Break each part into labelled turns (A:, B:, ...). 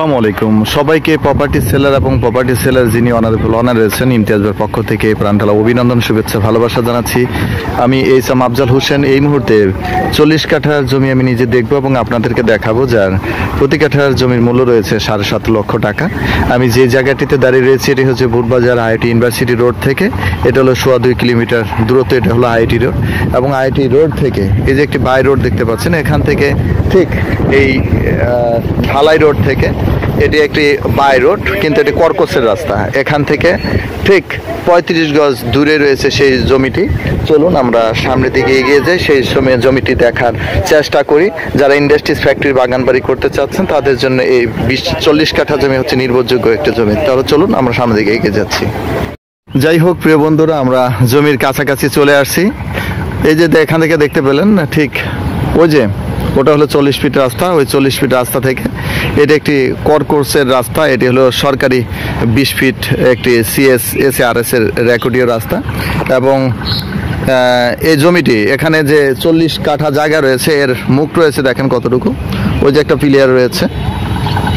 A: আসসালামু আলাইকুম সবাইকে প্রপার্টি সেলার এবং প্রপার্টি সেলার যিনি অনারেবল অনার রয়েছেন ইমতিয়াজের পক্ষ থেকে প্রাণঢালা অভিনন্দন শুভেচ্ছা ভালোবাসা জানাচ্ছি। আমি এইচ.এম. আফজাল হোসেন। এই মুহূর্তে 40 কাঠার জমি আমি নিজে দেখবো এবং আপনাদেরকে দেখাবো, যার প্রতি কাঠার জমির মূল্য রয়েছে 7.5 লক্ষ টাকা। আমি যে জায়গাটিতে দাঁড়িয়ে রয়েছি এটি হচ্ছে বুটবাজার আইআইটি ইউনিভার্সিটি রোড থেকে। এটা হলো 2.25 কিলোমিটার দূরত্ব। এটা হলো আইআইটি রোড এবং আইআইটি রোড থেকে এই যে একটি বাই রোড দেখতে পাচ্ছেন, এখান থেকে ঠিক এই ঢালাই রোড থেকে এটি একটি বাই রোড, কিন্তু এটি কর্কসের রাস্তা। এখান থেকে ঠিক 35 গজ দূরে রয়েছে সেই জমিটি। চলুন আমরা সামনের দিকে এগিয়ে যাই, সেই সময় জমিটি দেখার চেষ্টা করি। যারা ইন্ডাস্ট্রিজ ফ্যাক্টরি বাগান বাড়ি করতে চাচ্ছেন তাদের জন্য এই 40 কাঠা জমি হচ্ছে নির্ভরযোগ্য একটা জমি। তাহলে চলুন আমরা সামনের দিকে এগিয়ে যাচ্ছি। যাই হোক প্রিয় বন্ধুরা, আমরা জমির কাছাকাছি চলে আসছি। এই যে এখান থেকে দেখতে পেলেন ঠিক ওই যে ওটা হলো 40 ফিট রাস্তা। ওই 40 ফিট রাস্তা থেকে এটি একটি কর্কসের রাস্তা। এটি হলো সরকারি 20 ফিট একটি CSARS এর রেকর্ডীয় রাস্তা। এবং এই জমিটি এখানে যে 40 কাঠা জায়গা রয়েছে, এর মুখ রয়েছে দেখেন কতটুকু। ওই যে একটা পিলিয়ার রয়েছে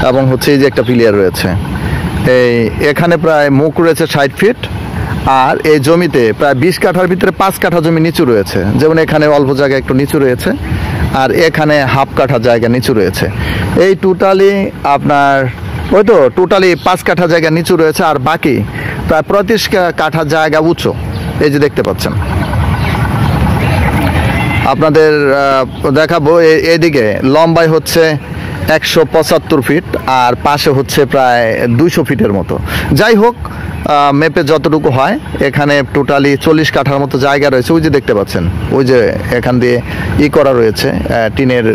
A: এবং হচ্ছে এই যে একটা পিলিয়ার রয়েছে। এখানে প্রায় মুখ রয়েছে 60 ফিট। আর এই জমিতে প্রায় 20 কাঠার ভিতরে 5 কাঠা জমি নিচু রয়েছে। যেমন এখানে অল্প জায়গা একটু নিচু রয়েছে, আর এখানে হাফ কাঠা জায়গা নিচু রয়েছে। এই টোটালি আপনার ওই তো টোটালি 5 কাঠা জায়গা নিচু রয়েছে, আর বাকি প্রায় 35 কাঠা জায়গা উঁচু। এই যে দেখতে পাচ্ছেন, আপনাদের দেখাবো। এইদিকে লম্বাই হচ্ছে 175 ফিট আর পাশে হচ্ছে প্রায় 200 ফিটের মতো। যাই হোক, মেপে যতটুকু হয় এখানে টোটালি 40 কাঠার মতো জায়গা রয়েছে। ওই যে দেখতে পাচ্ছেন, ওই যে এখান দিয়ে করা রয়েছে, টিনের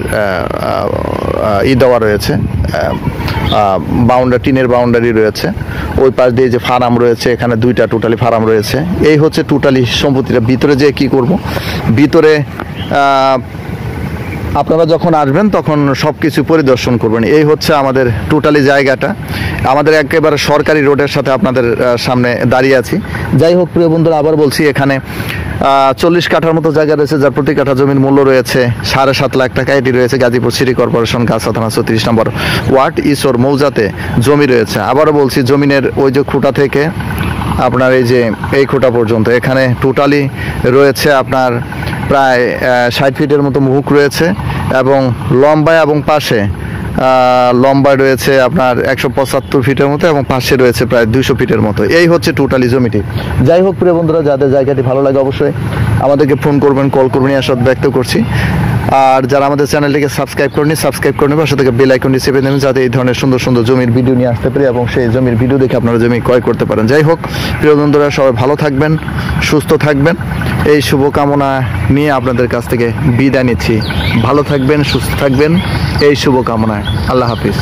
A: দেওয়া রয়েছে, টিনের বাউন্ডারি রয়েছে। ওই পাশ দিয়ে যে ফার্ম রয়েছে, এখানে 2টা টোটালি ফার্ম রয়েছে। এই হচ্ছে টোটালি সম্পত্তিটা। ভিতরে যে কি করব, ভিতরে আপনারা যখন আসবেন তখন সব কিছু পরিদর্শন করবেন। এই হচ্ছে আমাদের টোটালি জায়গাটা। আমাদের একেবারে সরকারি রোডের সাথে আপনাদের সামনে দাঁড়িয়ে আছি। যাই হোক প্রিয় বন্ধুরা, আবার বলছি, এখানে 40 কাঠার মতো জায়গা রয়েছে, যার প্রতি কাঠা জমির মূল্য রয়েছে 7.5 লাখ টাকা। এটি রয়েছে গাজীপুর সিটি কর্পোরেশন, গাছা থানা, 34 নম্বর ওয়ার্ড, ঈশ্বর মৌজাতে জমি রয়েছে। আবারও বলছি, জমিনের ওই যে খুঁটা থেকে আপনার এই যে এই খুঁটা পর্যন্ত এখানে টোটালি রয়েছে আপনার প্রায় 60 ফিটের মতো মুখ রয়েছে, এবং লম্বায় এবং পাশে লম্বায় রয়েছে আপনার 175 ফিটের মতো, এবং পাশে রয়েছে প্রায় 200 ফিটের মতো। এই হচ্ছে টোটালি জমিটি। যাই হোক প্রিয় বন্ধুরা, যাদের জায়গাটি ভালো লাগে অবশ্যই আমাদেরকে ফোন করবেন, কল করবেন, এই আশা ব্যক্ত করছি। আর যারা আমাদের চ্যানেলটিকে সাবস্ক্রাইব করেনি, সাবস্ক্রাইব করে নেবেন, পাশে থেকে বেল আইকনটি চেপে নেবেন, যাতে এই ধরনের সুন্দর সুন্দর জমির ভিডিও নিয়ে আসতে পারি এবং সেই জমির ভিডিও দেখে আপনারা জমি ক্রয় করতে পারেন। যাই হোক প্রিয় বন্ধুরা, সবাই ভালো থাকবেন, সুস্থ থাকবেন, এই শুভকামনা নিয়ে আপনাদের কাছ থেকে বিদায় নিচ্ছি। ভালো থাকবেন, সুস্থ থাকবেন, এই শুভকামনায়। আল্লাহ হাফিজ।